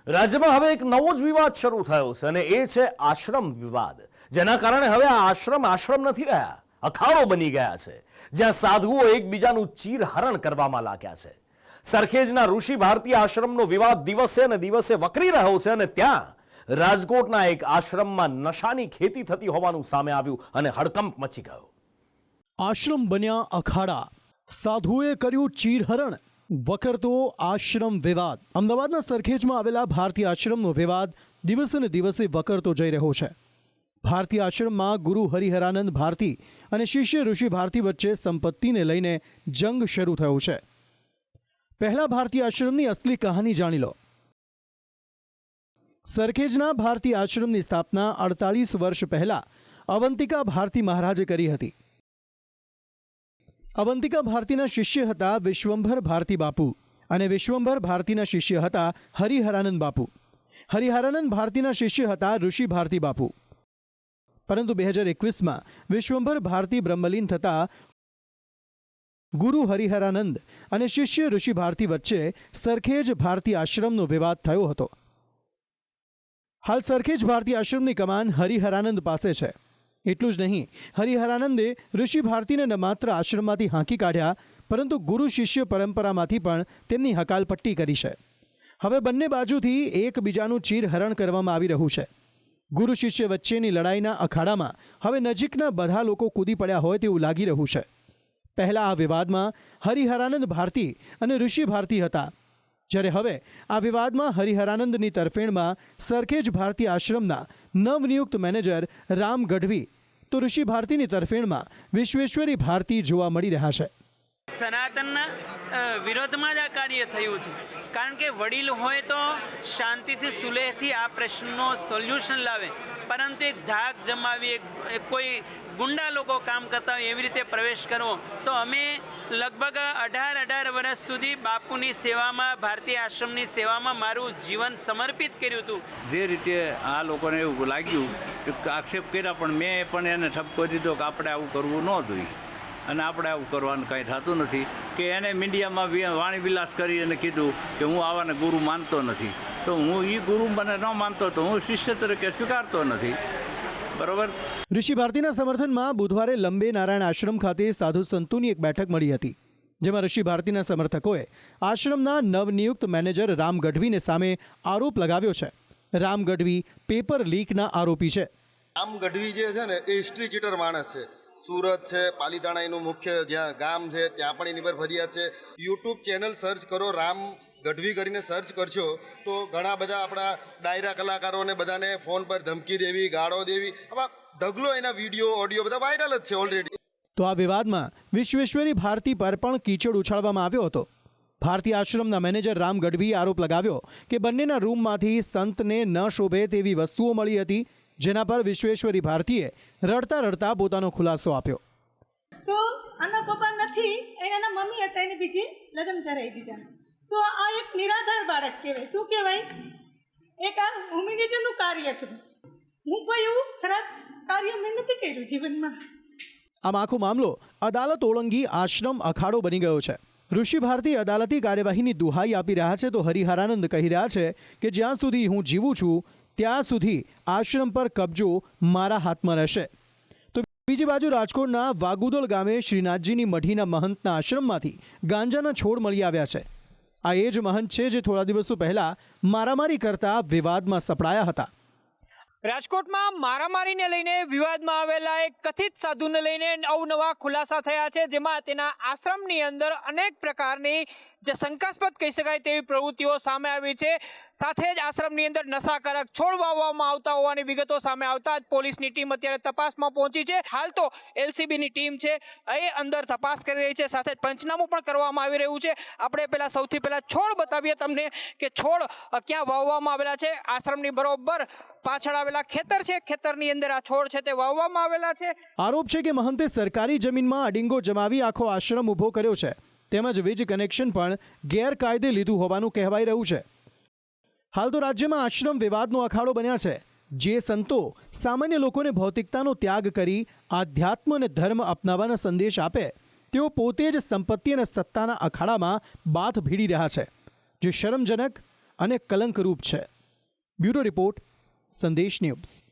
રાજ્યમાં હવે એક નવો જ વિવાદ શરૂ થયો છે અને એ છે આશ્રમ વિવાદ, જેના કારણે હવે આ આશ્રમ નથી રહ્યા, અખાડો બની ગયા છે, જ્યાં સાધુઓ એકબીજાનું ચીરહરણ કરવામાં લાગ્યા છે. સરખેજના ઋષિ ભારતી આશ્રમનો વિવાદ દિવસે ને દિવસે વકરી રહ્યો છે અને ત્યાં રાજકોટના એક આશ્રમમાં નશાની ખેતી થતી હોવાનું સામે આવ્યું અને હડકંપ મચી ગયો. આશ્રમ બન્યા અખાડા, સાધુએ કર્યું ચીરહરણ, વકરતો આશ્રમ વિવાદ. અમદાવાદના સરખેજમાં આવેલા ભારતીય આશ્રમનો વિવાદ દિવસે ને દિવસે વકરતો જઈ રહ્યો છે. ભારતીય આશ્રમમાં ગુરુ હરિહરાનંદ ભારતી અને શિષ્ય ઋષિ ભારતી વચ્ચે સંપત્તિને લઈને જંગ શરૂ થયો છે. પહેલા ભારતીય આશ્રમની અસલી કહાની જાણી લો. સરખેજના ભારતીય આશ્રમની સ્થાપના 48 વર્ષ પહેલા અવંતિકા ભારતી મહારાજે કરી હતી. અવંતિકા ભારતીના શિષ્ય હતા વિશ્વંભર ભારતી બાપુ અને વિશ્વંભર ભારતીના શિષ્ય હતા હરિહરાનંદ બાપુ. હરિહરાનંદ ભારતીના શિષ્ય હતા ઋષિ ભારતી બાપુ. પરંતુ 2021માં વિશ્વંભર ભારતી બ્રહ્મલીન થતા ગુરુ હરિહરાનંદ અને શિષ્ય ઋષિ ભારતી વચ્ચે સરખેજ ભારતી આશ્રમનો વિવાદ થયો હતો. હાલ સરખેજ ભારતી આશ્રમની કમાન હરિહરાનંદ પાસે છે. એટલું જ નહીં, હરિહરાનંદે ઋષિ ભારતીને ન માત્ર આશ્રમમાંથી હાંકી કાઢ્યા, પરંતુ ગુરુ શિષ્ય પરંપરામાંથી પણ તેમની હકાલપટ્ટી કરી છે. હવે બંને બાજુથી એકબીજાનું ચીરહરણ કરવામાં આવી રહ્યું છે. ગુરુ શિષ્ય વચ્ચેની લડાઈના અખાડામાં હવે નજીકના બધા લોકો કૂદી પડ્યા હોય તેવું લાગી રહ્યું છે. પહેલા આ વિવાદમાં હરિહરાનંદ ભારતી અને ઋષિ ભારતી હતા, જ્યારે હવે આ વિવાદમાં હરિહરાનંદની તરફેણમાં સરખેજ ભારતી આશ્રમના નવનિયુક્ત મેનેજર રામ ગઢવી તો ઋષિ ભારતીની તરફેણમાં વિશ્વેશ્વરી ભારતી જોવા મળી રહ્યા છે. સનાતનના વિરોધમાં જ આ કાર્ય થયું છે, કારણ કે વડીલ હોય તો શાંતિથી સુલેહથી આ પ્રશ્નનો સોલ્યુશન લાવે, પરંતુ એક ધાક જમાવી એક કોઈ ગુંડા લોકો કામ કરતા હોય એવી રીતે પ્રવેશ કરવો. તો અમે લગભગ 18 વર્ષ સુધી બાપુની સેવામાં, ભારતીય આશ્રમની સેવામાં મારું જીવન સમર્પિત કર્યું હતું. જે રીતે આ લોકોને એવું લાગ્યું કે આક્ષેપ કર્યા, પણ મેં પણ એને ઠપકો દીધો કે આપણે આવું કરવું ન જોઈએ અને આપણે આવું કરવાનું કંઈ થતું નથી. કે એને મીડિયામાં વાણી વિલાસ કરી અને કીધું કે હું આવાને ગુરુ માનતો નથી, તો હું એ ગુરુ મને ન માનતો તો હું શિષ્ય તરીકે સ્વીકારતો નથી. બરોબર. ઋષિ ભારતીના સમર્થનમાં બુધવારે લંબે નારાયણ આશ્રમ ખાતે સાધુ સંતોની એક બેઠક મળી હતી, જેમાં ઋષિ ભારતીના સમર્થકોએ આશ્રમના નવનિયુક્ત મેનેજર રામ ગઢવીને સામે આરોપ લગાવ્યો છે. રામ ગઢવી પેપર લીકના આરોપી છે. રામ ગઢવી જે છે ને એ હિસ્ટ્રી ચીટર માણસ છે. સુરત છે, પાલીતાણા એનું મુખ્ય જ્યાં ગામ છે, ત્યાં પણ એની પર ફરિયાદ છે. યુટ્યુબ ચેનલ સર્ચ કરો, રામ ગઢવી કરીને સર્ચ કરશો તો ઘણા બધા આપણા ડાયરા કલાકારોને બધાને ફોન પર ધમકી દેવી, ગાળો દેવી, આવા ઢગલો એના વિડીયો, ઓડિયો બધા વાયરલ જ છે ઓલરેડી. તો આ વિવાદમાં વિશ્વેશ્વરી ભારતી પર પણ કીચડ ઉછાળવામાં આવ્યો હતો. ભારતીય આશ્રમના મેનેજર રામ ગઢવીએ આરોપ લગાવ્યો કે બંનેના રૂમમાંથી સંતને ન શોભે તેવી વસ્તુઓ મળી હતી, જેના પર વિશ્વેશ્વરી ભારતીએ રડતા રડતા પોતાનો ખુલાસો આપ્યો. તો આના પપ્પા નથી, એના મમ્મી હતા, એને બીજી લગ્ન કરાવી દીધા. તો આ એક નિરાધાર બાળક કહેવાય. શું કહેવાય? એક આ હ્યુમેનિટીનું કાર્ય છે. હું કોઈ એવું ખરાબ કાર્ય મેં નથી કર્યું જીવનમાં. આમ આખો મામલો અદાલત ઓળંગી આશ્રમ અખાડો બની ગયો છે. ઋષિ ભારતી અદાલતી કાર્યવાહીની દુહાઈ આપી રહ્યા છે, તો હરિહરાનંદ કહી રહ્યા છે કે જ્યાં સુધી હું જીવું છું ત્યાં સુધી આશ્રમ પર કબજો મારા હાથમાં રહેશે. તો બીજી બાજુ રાજકોટના વાગુદોલ ગામે શ્રીનાથજીની મઢીના મહંતના આશ્રમમાંથી ગાંજાના છોડ મળી આવ્યા છે. આ એ જ મહંત છે જે થોડા દિવસો પહેલા મારામારી કરતા વિવાદમાં સપડાયા હતા. રાજકોટમાં મારામારીને લઈને વિવાદમાં આવેલા એક કથિત સાધુને લઈને અવનવા ખુલાસા થયા છે, જેમાં તેના આશ્રમની અંદર અનેક પ્રકારની જે શંકાસ્પદ કહી શકાય તેવી પ્રવૃત્તિઓ સામે આવી છે. સાથે જ આશ્રમની અંદર નશાકારક છોડ વાવવામાં આવતા હોવાની વિગતો સામે આવતા જ પોલીસની ટીમ અત્યારે તપાસમાં પહોંચી છે. હાલ તો એલસીબીની ટીમ છે એ અંદર તપાસ કરી રહી છે, સાથે જ પંચનામું પણ કરવામાં આવી રહ્યું છે. આપણે સૌથી પહેલા છોડ બતાવીએ તમને કે છોડ ક્યાં વાવવામાં આવેલા છે. આશ્રમની બરોબર પાછળ આવેલા ખેતર છે, ખેતરની અંદર આ છોડ છે તે વાવવામાં આવેલા છે. આરોપ છે કે મહંતે સરકારી જમીનમાં અડિંગો જમાવી આખો આશ્રમ ઊભો કર્યો છે, તેમજ વીજ કનેક્શન પણ ગેરકાયદે લીધું હોવાનું કહેવાઈ રહ્યું છે. હાલ તો રાજ્યમાં આશ્રમ વિવાદનો અખાડો બન્યા છે. જે સંતો સામાન્ય લોકોને ભૌતિકતાનો ત્યાગ કરી આધ્યાત્મ અને ધર્મ અપનાવવાના સંદેશ આપે, તેઓ પોતે જ સંપત્તિ અને સત્તાના અખાડામાં બાથ ભીડી રહ્યા છે, જે શરમજનક અને કલંકરૂપ છે. બ્યુરો રિપોર્ટ, સંદેશ ન્યૂઝ.